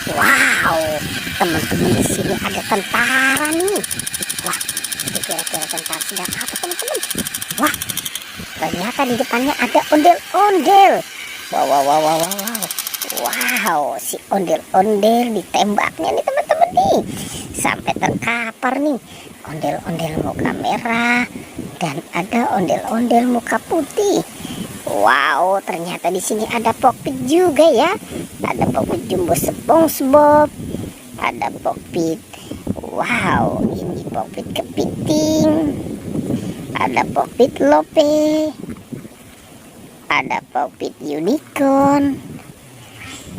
Wow, teman-teman, di sini ada tentara nih. Wah, itu kira-kira tentara sedang apa teman-teman? Wah, ternyata di depannya ada ondel-ondel. Wow, wow, wow, wow, wow, wow. Wow, si ondel-ondel ditembaknya nih teman-teman nih, sampai terkapar nih. Ondel-ondel muka merah dan ada ondel-ondel muka putih. Wow, ternyata di sini ada Pokpit juga ya. Ada Pokpit Jumbo SpongeBob, ada Pokpit. Wow, ini Pokpit Kepiting, ada Pokpit Lope, ada Pokpit Unicorn,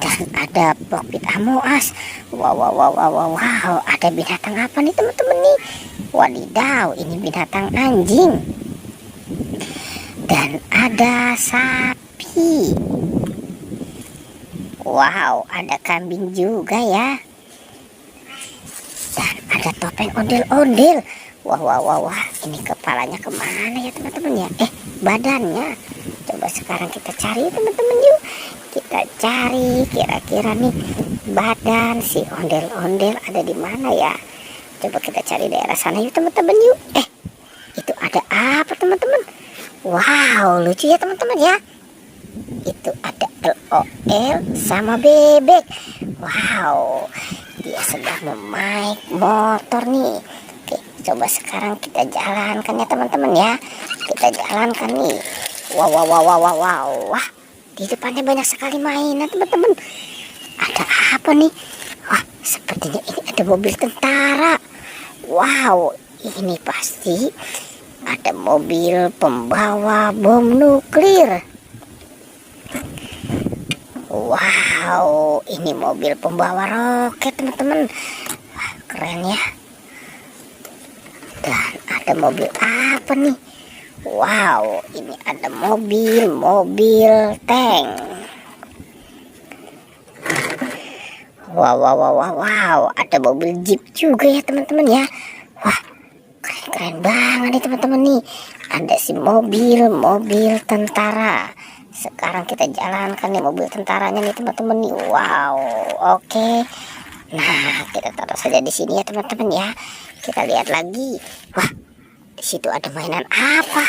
dan ada Pokpit Amoas. Wow, wow, wow, wow, wow, wow. Ada binatang apa nih teman-teman nih? Wadidaw, ini binatang anjing. Dan ada sapi. Wow, ada kambing juga ya. Dan ada topeng ondel-ondel. Wah, wah, wah, wah. Ini kepalanya kemana ya teman-teman ya? Badannya. Coba sekarang kita cari teman-teman yuk. Kita cari kira-kira nih badan si ondel-ondel ada di mana ya? Coba kita cari daerah sana yuk teman-teman yuk. Itu ada apa teman-teman? Wow, lucu ya teman-teman ya. Itu ada LOL sama bebek. Wow, dia sedang memaik motor nih. Oke, coba sekarang kita jalankan ya teman-teman ya. Kita jalankan nih. Wow, wow, wow, wow, wow, wow. Wah, di depannya banyak sekali mainan teman-teman. Ada apa nih? Wah, sepertinya ini ada mobil tentara. Wow, ini pasti ada mobil pembawa bom nuklir. Wow, ini mobil pembawa roket teman-teman. Wah, keren ya. Dan ada mobil apa nih? Wow, ini ada mobil tank. Wow, wow, wow, wow, wow. Ada mobil jeep juga ya teman-teman ya. Wah, keren banget nih teman-teman nih. Ada si mobil tentara. Sekarang kita jalankan nih mobil tentaranya nih teman-teman nih. Wow, oke. Nah, kita taruh saja di sini ya teman-teman ya. Kita lihat lagi. Wah, di situ ada mainan apa?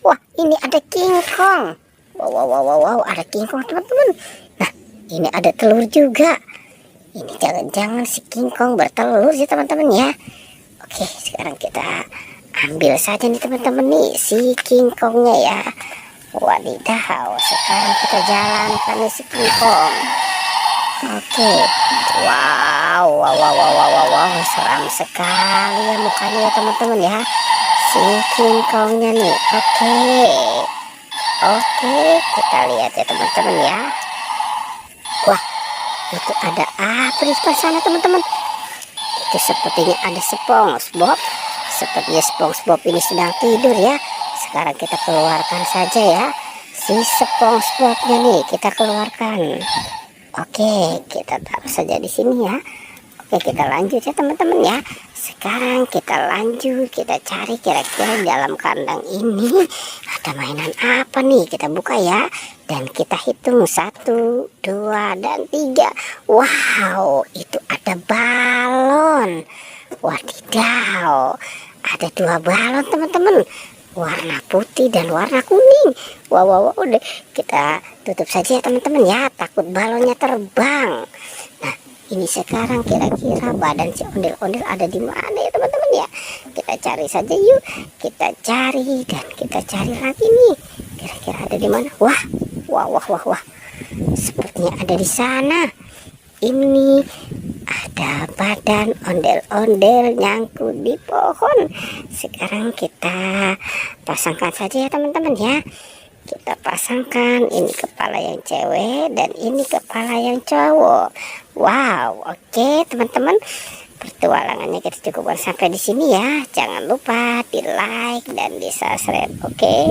Wah, ini ada King Kong. Wow, wow, wow, wow, wow. Ada King Kong teman-teman. Nah, ini ada telur juga. Ini jangan-jangan si King Kong bertelur sih teman-teman ya. Oke, sekarang kita ambil saja nih teman-teman nih si King Kongnya ya. Wadidaw, sekarang kita jalankan nih si King Kong. Oke, wow, wow, wow, wow, wow, wow, wow. Seram sekali ya mukanya ya teman-teman ya. Si King Kongnya nih. Oke, kita lihat ya teman-teman ya. Wah, itu ada apa di depan sana teman-teman? Itu sepertinya ada SpongeBob. Sepertinya SpongeBob ini sedang tidur ya. Sekarang kita keluarkan saja ya si SpongeBobnya nih, kita keluarkan. Oke, kita taruh saja di sini ya. Oke, kita lanjut ya teman-teman ya. Sekarang kita lanjut, kita cari kira-kira dalam kandang ini ada mainan apa nih. Kita buka ya, dan kita hitung 1, 2, dan 3. Wow, itu ada balon. Wadidaw, ada 2 balon teman-teman, warna putih dan warna kuning. Wow, wow, wow. Udah kita tutup saja ya teman-teman ya, takut balonnya terbang. Nah, ini sekarang kira-kira badan si ondel-ondel ada di mana ya teman-teman ya. Kita cari saja yuk. Kita cari dan kita cari lagi nih. Kira-kira ada di mana? Wah, wah, wah, wah, wah. Sepertinya ada di sana. Ini ada badan ondel-ondel nyangkut di pohon. Sekarang kita pasangkan saja ya teman-teman ya. Kita pasangkan, ini kepala yang cewek dan ini kepala yang cowok. Wow, oke teman-teman. Petualangannya kita cukupkan sampai di sini ya. Jangan lupa di like dan di subscribe. Oke.